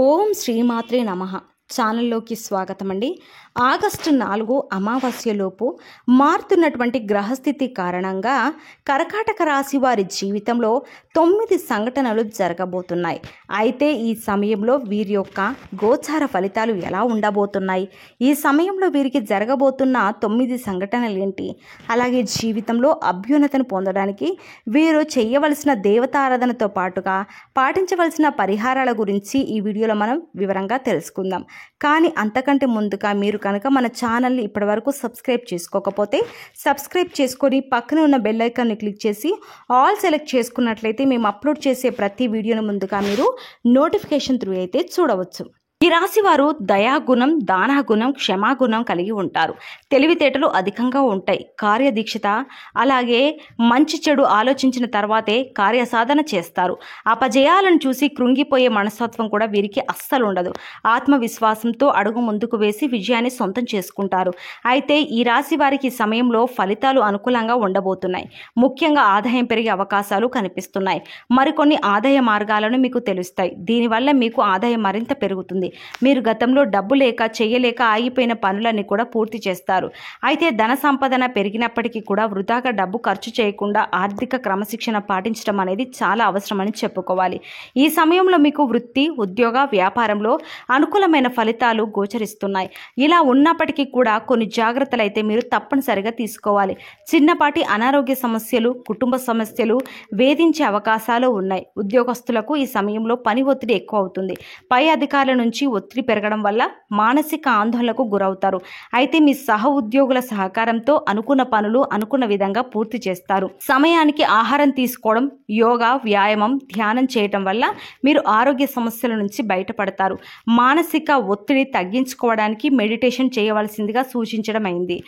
ఓం శ్రీమాత్రే నమః ఛానల్లోకి స్వాగతం అండి. ఆగస్టు 4 అమావాస్యలోపు మారుతున్నటువంటి గ్రహస్థితి కారణంగా కర్కాటక రాశి వారి జీవితంలో 9 సంఘటనలు జరగబోతున్నాయి. అయితే ఈ సమయంలో వీరి యొక్క గోచార ఫలితాలు ఎలా ఉండబోతున్నాయి, ఈ సమయంలో వీరికి జరగబోతున్న 9 సంఘటనలు ఏంటి, అలాగే జీవితంలో అభ్యున్నతిని పొందడానికి వీరు చేయవలసిన దేవతారాధనతో పాటుగా పాటించవలసిన పరిహారాల గురించి ఈ వీడియోలో మనం వివరంగా తెలుసుకుందాం. కానీ అంతకంటే ముందుగా మీరు కనుక మన ఛానల్ని ఇప్పటివరకు సబ్స్క్రైబ్ చేసుకోకపోతే సబ్స్క్రైబ్ చేసుకొని పక్కనే ఉన్న బెల్ ఐకాన్ని క్లిక్ చేసి ఆల్ సెలెక్ట్ చేసుకున్నట్లయితే మేము అప్లోడ్ చేసే ప్రతి వీడియోను ముందుగా మీరు నోటిఫికేషన్ త్రూ అయితే చూడవచ్చు. ఈ రాశి వారు దయాగుణం, దానగుణం, క్షమాగుణం కలిగి ఉంటారు. తెలివితేటలు అధికంగా ఉంటాయి. కార్యదీక్షత, అలాగే మంచి చెడు ఆలోచించిన తర్వాతే కార్యసాధన చేస్తారు. అపజయాలను చూసి కృంగిపోయే మనస్తత్వం కూడా వీరికి అస్సలు ఉండదు. ఆత్మవిశ్వాసంతో అడుగు ముందుకు వేసి విజయాన్ని సొంతం చేసుకుంటారు. అయితే ఈ రాశి వారికి ఈ సమయంలో ఫలితాలు అనుకూలంగా ఉండబోతున్నాయి. ముఖ్యంగా ఆదాయం పెరిగే అవకాశాలు కనిపిస్తున్నాయి. మరికొన్ని ఆదాయ మార్గాలను మీకు తెలుస్తాయి. దీనివల్ల మీకు ఆదాయం మరింత పెరుగుతుంది. మీరు గతంలో డబ్బు లేక చేయలేక ఆగిపోయిన పనులన్నీ కూడా పూర్తి చేస్తారు. అయితే ధన సంపాదన పెరిగినప్పటికీ కూడా వృధాగా డబ్బు ఖర్చు చేయకుండా ఆర్థిక క్రమశిక్షణ పాటించడం అనేది చాలా అవసరమని చెప్పుకోవాలి. ఈ సమయంలో మీకు వృత్తి, ఉద్యోగ, వ్యాపారంలో అనుకూలమైన ఫలితాలు గోచరిస్తున్నాయి. ఇలా ఉన్నప్పటికీ కూడా కొన్ని జాగ్రత్తలు అయితే మీరు తప్పనిసరిగా తీసుకోవాలి. చిన్నపాటి అనారోగ్య సమస్యలు, కుటుంబ సమస్యలు వేధించే అవకాశాలు ఉన్నాయి. ఉద్యోగస్తులకు ఈ సమయంలో పని ఒత్తిడి ఎక్కువ అవుతుంది. పై అధికారుల నుంచి ఒత్తిడి పెరగడం వల్ల మానసిక ఆందోళనకు గురవుతారు. అయితే మీ సహ ఉద్యోగుల సహకారంతో అనుకున్న పనులు అనుకున్న విధంగా పూర్తి చేస్తారు. సమయానికి ఆహారం తీసుకోవడం, యోగా, వ్యాయామం, ధ్యానం చేయటం వల్ల మీరు ఆరోగ్య సమస్యల నుంచి బయటపడతారు. మానసిక ఒత్తిడి తగ్గించుకోవడానికి మెడిటేషన్ చేయవలసిందిగా సూచించడం అయింది.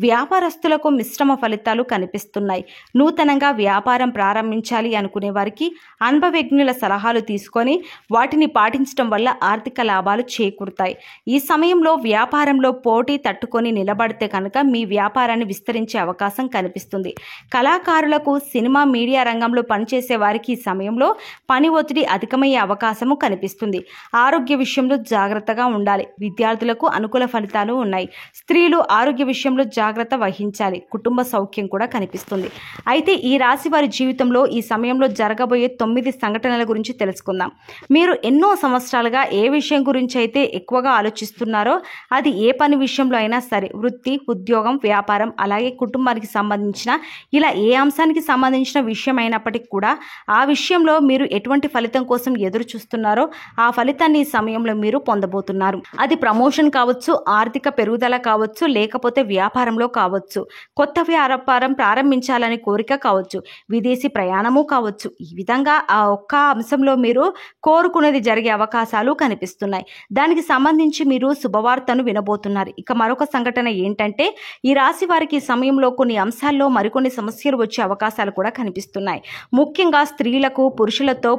వ్యాపారస్తులకు మిశ్రమ ఫలితాలు కనిపిస్తున్నాయి. నూతనంగా వ్యాపారం ప్రారంభించాలి అనుకునే వారికి అనుభవజ్ఞుల సలహాలు తీసుకొని వాటిని పాటించడం వల్ల ఆర్థిక లాభాలు చేకూరుతాయి. ఈ సమయంలో వ్యాపారంలో పోటీ తట్టుకొని నిలబడితే కనుక మీ వ్యాపారాన్ని విస్తరించే అవకాశం కనిపిస్తుంది. కళాకారులకు, సినిమా, మీడియా రంగంలో పనిచేసే వారికి ఈ సమయంలో పని ఒత్తిడి అధికమయ్యే అవకాశము కనిపిస్తుంది. ఆరోగ్య విషయంలో జాగ్రత్తగా ఉండాలి. విద్యార్థులకు అనుకూల ఫలితాలు ఉన్నాయి. స్త్రీలు ఆరోగ్య విషయంలో జాగ్రత్త వహించాలి. కుటుంబ సౌఖ్యం కూడా కనిపిస్తుంది. అయితే ఈ రాశి వారి జీవితంలో ఈ సమయంలో జరగబోయే 9 సంఘటనల గురించి తెలుసుకుందాం. మీరు ఎన్నో సంవత్సరాలుగా ఏ విషయం గురించి అయితే ఎక్కువగా ఆలోచిస్తున్నారో, అది ఏ పని విషయంలో అయినా సరే, వృత్తి, ఉద్యోగం, వ్యాపారం, అలాగే కుటుంబానికి సంబంధించిన ఇలా ఏ అంశానికి సంబంధించిన విషయం అయినప్పటికీ కూడా ఆ విషయంలో మీరు ఎటువంటి ఫలితం కోసం ఎదురు చూస్తున్నారో ఆ ఫలితాన్ని ఈ సమయంలో మీరు పొందబోతున్నారు. అది ప్రమోషన్ కావచ్చు, ఆర్థిక పెరుగుదల కావచ్చు, లేకపోతే వ్యాపారంలో కావచ్చు, కొత్త వ్యాపారం ప్రారంభించాలని కోరిక కావచ్చు, విదేశీ ప్రయాణము కావచ్చు. ఈ విధంగా ఆ ఒక్క అంశంలో మీరు కోరుకునేది జరిగే అవకాశాలు కనిపిస్తున్నాయి. దానికి సంబంధించి మీరు శుభవార్తను వినబోతున్నారు. ఇక మరొక సంఘటన ఏంటంటే, ఈ రాశి వారికి ఈ సమయంలో కొన్ని అంశాల్లో మరికొన్ని సమస్యలు వచ్చే అవకాశాలు కూడా కనిపిస్తున్నాయి. ముఖ్యంగా స్త్రీలకు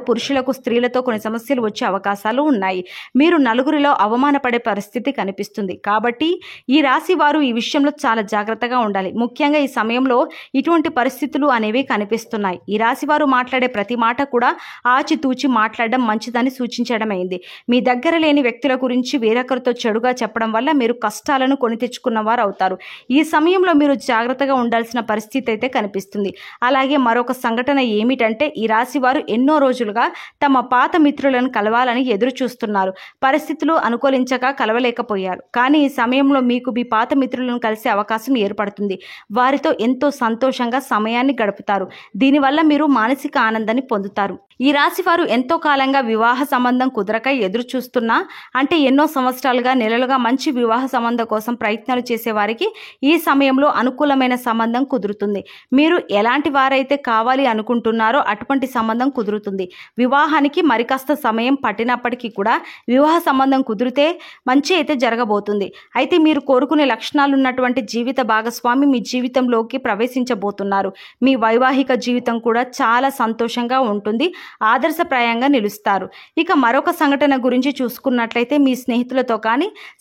పురుషులకు స్త్రీలతో కొన్ని సమస్యలు వచ్చే అవకాశాలు ఉన్నాయి. మీరు నలుగురిలో అవమానపడే పరిస్థితి కనిపిస్తుంది. కాబట్టి ఈ రాశి వారు ఈ విషయంలో చాలా జాగ్రత్తగా ఉండాలి. ముఖ్యంగా ఈ సమయంలో ఇటువంటి పరిస్థితులు అనేవి కనిపిస్తున్నాయి. ఈ రాశి వారు మాట్లాడే ప్రతి మాట కూడా ఆచితూచి మాట్లాడడం మంచిదని సూచించడం అయింది. మీ దగ్గర లేని వ్యక్తుల గురించి వేరొకరితో చెడుగా చెప్పడం వల్ల మీరు కష్టాలను కొని తెచ్చుకున్న వారు అవుతారు. ఈ సమయంలో మీరు జాగ్రత్తగా ఉండాల్సిన పరిస్థితి అయితే కనిపిస్తుంది. అలాగే మరొక సంఘటన ఏమిటంటే, ఈ రాశి వారు ఎన్నో రోజులుగా తమ పాత మిత్రులను కలవాలని ఎదురు చూస్తున్నారు. పరిస్థితులు అనుకూలించక కలవలేకపోయారు. కానీ ఈ సమయంలో మీకు మీ పాత మిత్రులను కలిసే అవకాశం ఏర్పడుతుంది. వారితో ఎంతో సంతోషంగా సమయాన్ని గడుపుతారు. దీనివల్ల మీరు మానసిక ఆనందాన్ని పొందుతారు. ఈ రాశి వారు ఎంతో కాలంగా వివాహ సంబంధం కుదరక ఎదురు చూస్తున్నా, అంటే ఎన్నో సంవత్సరాలుగా నెలలుగా మంచి వివాహ సంబంధం కోసం ప్రయత్నాలు చేసేవారికి ఈ సమయంలో అనుకూలమైన సంబంధం కుదురుతుంది. మీరు ఎలాంటి వారైతే కావాలి అనుకుంటున్నారో అటువంటి సంబంధం కుదురుతుంది. వివాహానికి మరికాస్త సమయం పట్టినప్పటికీ కూడా వివాహ సంబంధం కుదిరితే మంచి అయితే జరగబోతుంది. అయితే మీరు కోరుకునే లక్షణాలు ఉన్నటువంటి జీవిత భాగస్వామి మీ జీవితంలోకి ప్రవేశించబోతున్నారు. మీ వైవాహిక జీవితం కూడా చాలా సంతోషంగా ఉంటుంది. ఆదర్శప్రాయంగా నిలుస్తారు. ఇక మరొక సంఘటన గురించి చూసుకున్న చూసుకున్నట్లయితే మీ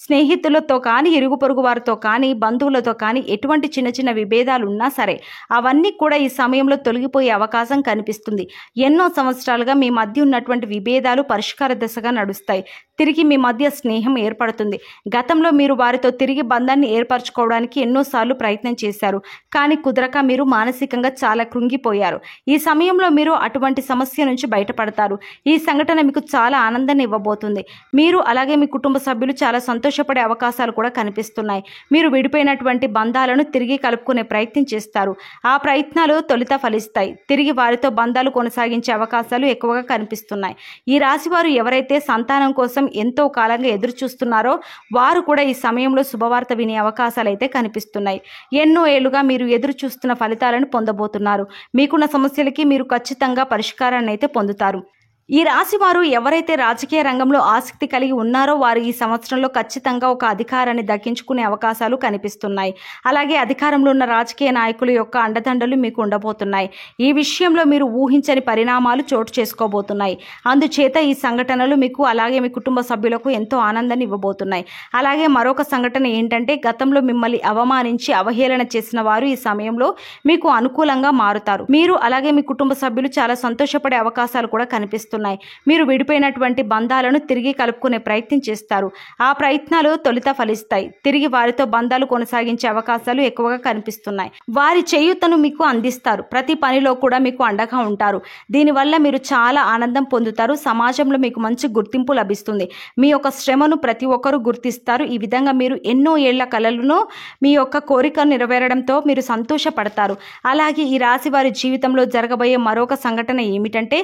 స్నేహితులతో కానీ ఇరుగు పొరుగు వారితో కానీ బంధువులతో కానీ ఎటువంటి చిన్న చిన్న విభేదాలు ఉన్నా సరే అవన్నీ కూడా ఈ సమయంలో తొలగిపోయే అవకాశం కనిపిస్తుంది. ఎన్నో సంవత్సరాలుగా మీ మధ్య ఉన్నటువంటి విభేదాలు పరిష్కార దిశగా నడుస్తాయి. తిరిగి మీ మధ్య స్నేహం ఏర్పడుతుంది. గతంలో మీరు వారితో తిరిగి బంధాన్ని ఏర్పరచుకోవడానికి ఎన్నోసార్లు ప్రయత్నం చేశారు, కానీ కుదరక మీరు మానసికంగా చాలా కృంగిపోయారు. ఈ సమయంలో మీరు అటువంటి సమస్య నుంచి బయటపడతారు. ఈ సంఘటన మీకు చాలా ఆనందాన్ని ఇవ్వబోతుంది. మీరు అలాగే మీ కుటుంబ సభ్యులు చాలా సంతోషపడే అవకాశాలు కూడా కనిపిస్తున్నాయి. మీరు విడిపోయినటువంటి బంధాలను తిరిగి కలుపుకునే ప్రయత్నం చేస్తారు. ఆ ప్రయత్నాలు తొలుత ఫలిస్తాయి. తిరిగి వారితో బంధాలు కొనసాగించే అవకాశాలు ఎక్కువగా కనిపిస్తున్నాయి. ఈ రాశి వారు ఎవరైతే సంతానం కోసం ఎంతో కాలంగా ఎదురు చూస్తున్నారో వారు కూడా ఈ సమయంలో శుభవార్త వినే అవకాశాలు అయితే కనిపిస్తున్నాయి. ఎన్నో ఏళ్లుగా మీరు ఎదురు చూస్తున్న ఫలితాలను పొందబోతున్నారు. మీకున్న సమస్యలకి మీరు ఖచ్చితంగా పరిష్కారాన్ని అయితే పొందుతారు. ఈ రాశి వారు ఎవరైతే రాజకీయ రంగంలో ఆసక్తి కలిగి ఉన్నారో వారు ఈ సంవత్సరంలో ఖచ్చితంగా ఒక అధికారాన్ని దక్కించుకునే అవకాశాలు కనిపిస్తున్నాయి. అలాగే అధికారంలో ఉన్న రాజకీయ నాయకుల యొక్క అండదండలు మీకు ఉండబోతున్నాయి. ఈ విషయంలో మీరు ఊహించని పరిణామాలు చోటు చేసుకోబోతున్నాయి. అందుచేత ఈ సంఘటనలు మీకు అలాగే మీ కుటుంబ సభ్యులకు ఎంతో ఆనందాన్ని ఇవ్వబోతున్నాయి. అలాగే మరొక సంఘటన ఏంటంటే గతంలో మిమ్మల్ని అవమానించి అవహేళన చేసిన వారు ఈ సమయంలో మీకు అనుకూలంగా మారుతారు. మీరు అలాగే మీ కుటుంబ సభ్యులు చాలా సంతోషపడే అవకాశాలు కూడా కనిపిస్తున్నాయి. మీరు విడిపోయినటువంటి బంధాలను తిరిగి కలుపుకునే ప్రయత్నం చేస్తారు. ఆ ప్రయత్నాలు తొలుత ఫలిస్తాయి. తిరిగి వారితో బంధాలు కొనసాగించే అవకాశాలు ఎక్కువగా కనిపిస్తున్నాయి. వారి చేయూతను మీకు అందిస్తారు. ప్రతి పనిలో కూడా మీకు అండగా ఉంటారు. దీనివల్ల మీరు చాలా ఆనందం పొందుతారు. సమాజంలో మీకు మంచి గుర్తింపు లభిస్తుంది. మీ యొక్క శ్రమను ప్రతి ఒక్కరూ గుర్తిస్తారు. ఈ విధంగా మీరు ఎన్నో ఏళ్ల కలలను మీ యొక్క కోరికను నెరవేరడంతో మీరు సంతోషపడతారు. అలాగే ఈ రాశి వారి జీవితంలో జరగబోయే మరొక సంఘటన ఏమిటంటే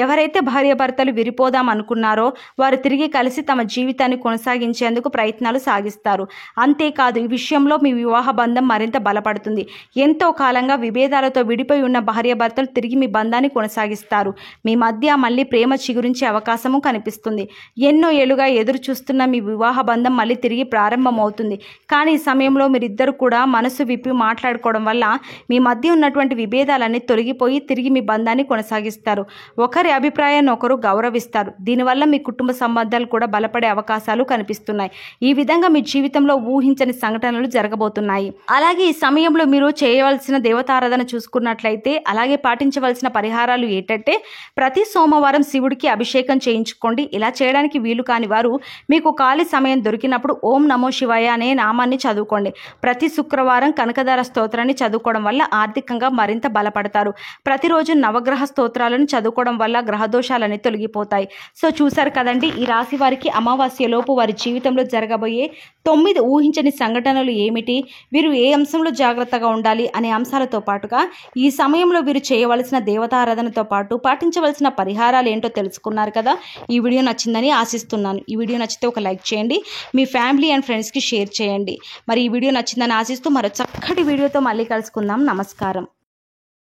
ఎవరైతే భార్యాభర్తలు విడిపోదాం అనుకున్నారో వారు తిరిగి కలిసి తమ జీవితాన్ని కొనసాగించేందుకు ప్రయత్నాలు సాగిస్తారు. అంతేకాదు ఈ విషయంలో మీ వివాహ బంధం మరింత బలపడుతుంది. ఎంతో కాలంగా విభేదాలతో విడిపోయి ఉన్న భార్యాభర్తలు తిరిగి మీ బంధాన్ని కొనసాగిస్తారు. మీ మధ్య మళ్ళీ ప్రేమ చిగురించే అవకాశము కనిపిస్తుంది. ఎన్నో ఏళ్లుగా ఎదురు చూస్తున్న మీ వివాహ బంధం మళ్ళీ తిరిగి ప్రారంభమవుతుంది. కానీ ఈ సమయంలో మీరిద్దరు కూడా మనసు విప్పి మాట్లాడుకోవడం వల్ల మీ మధ్య ఉన్నటువంటి విభేదాలన్నీ తొలగిపోయి తిరిగి మీ బంధాన్ని కొనసాగిస్తారు. ఒకరి అభిప్రాయాన్ని ఒకరు గౌరవిస్తారు. దీనివల్ల మీ కుటుంబ సంబంధాలు కూడా బలపడే అవకాశాలు కనిపిస్తున్నాయి. ఈ విధంగా మీ జీవితంలో ఊహించని సంఘటనలు జరగబోతున్నాయి. అలాగే ఈ సమయంలో మీరు చేయవలసిన దేవతారాధన చూసుకున్నట్లయితే అలాగే పాటించవలసిన పరిహారాలు ఏంటంటే ప్రతి సోమవారం శివుడికి అభిషేకం చేయించుకోండి. ఇలా చేయడానికి వీలు కాని వారు మీకు ఖాళీ సమయం దొరికినప్పుడు ఓం నమో శివాయ అనే నామాన్ని చదువుకోండి. ప్రతి శుక్రవారం కనకదార స్తోత్రాన్ని చదువుకోవడం వల్ల ఆర్థికంగా మరింత బలపడతారు. ప్రతిరోజు నవగ్రహ స్తోత్రాలను చదువుకోవడం వల్ల గ్రహదోషాలన్నీ తొలగిపోతాయి. సో చూసారు కదండి, ఈ రాశి వారికి అమావాస్యలోపు వారి జీవితంలో జరగబోయే 9 ఊహించని సంఘటనలు ఏమిటి, వీరు ఏ అంశంలో జాగ్రత్తగా ఉండాలి అనే అంశాలతో పాటుగా ఈ సమయంలో వీరు చేయవలసిన దేవతారాధనతో పాటు పాటించవలసిన పరిహారాలు ఏంటో తెలుసుకున్నారు కదా. ఈ వీడియో నచ్చిందని ఆశిస్తున్నాను. ఈ వీడియో నచ్చితే ఒక లైక్ చేయండి. మీ ఫ్యామిలీ అండ్ ఫ్రెండ్స్కి షేర్ చేయండి. మరి ఈ వీడియో నచ్చిందని ఆశిస్తూ మరో చక్కటి వీడియోతో మళ్ళీ కలుసుకుందాం. నమస్కారం.